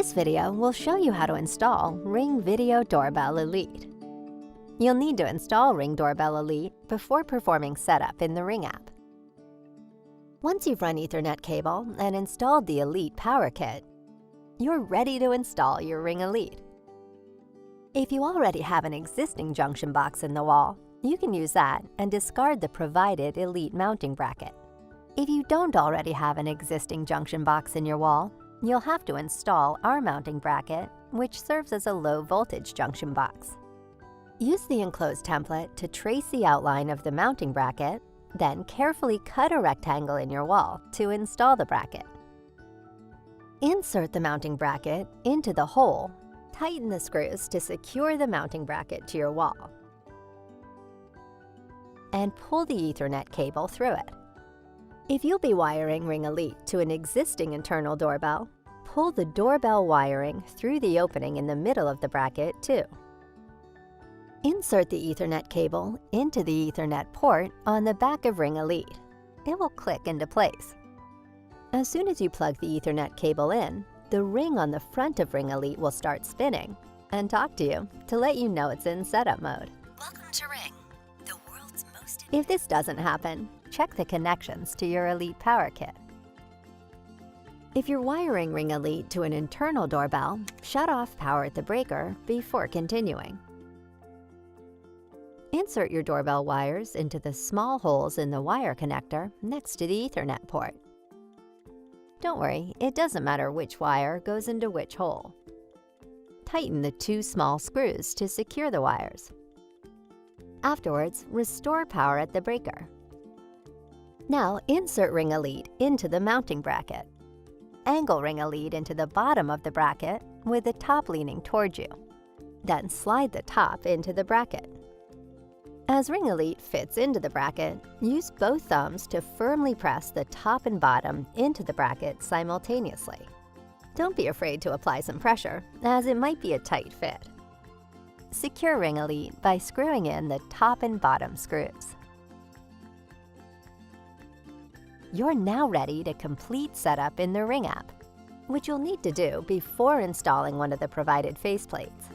This video will show you how to install Ring Video Doorbell Elite. You'll need to install Ring Doorbell Elite before performing setup in the Ring app. Once you've run Ethernet cable and installed the Elite Power Kit, you're ready to install your Ring Elite. If you already have an existing junction box in the wall, you can use that and discard the provided Elite mounting bracket. If you don't already have an existing junction box in your wall, you'll have to install our mounting bracket, which serves as a low-voltage junction box. Use the enclosed template to trace the outline of the mounting bracket, then carefully cut a rectangle in your wall to install the bracket. Insert the mounting bracket into the hole. Tighten the screws to secure the mounting bracket to your wall, and pull the Ethernet cable through it. If you'll be wiring Ring Elite to an existing internal doorbell, pull the doorbell wiring through the opening in the middle of the bracket too. Insert the Ethernet cable into the Ethernet port on the back of Ring Elite. It will click into place. As soon as you plug the Ethernet cable in, the ring on the front of Ring Elite will start spinning and talk to you to let you know it's in setup mode. Welcome to Ring, the world's most... If this doesn't happen, check the connections to your Elite Power Kit. If you're wiring Ring Elite to an internal doorbell, shut off power at the breaker before continuing. Insert your doorbell wires into the small holes in the wire connector next to the Ethernet port. Don't worry, it doesn't matter which wire goes into which hole. Tighten the two small screws to secure the wires. Afterwards, restore power at the breaker. Now insert Ring Elite into the mounting bracket. Angle Ring Elite into the bottom of the bracket with the top leaning towards you. Then slide the top into the bracket. As Ring Elite fits into the bracket, use both thumbs to firmly press the top and bottom into the bracket simultaneously. Don't be afraid to apply some pressure, as it might be a tight fit. Secure Ring Elite by screwing in the top and bottom screws. You're now ready to complete setup in the Ring app, which you'll need to do before installing one of the provided faceplates.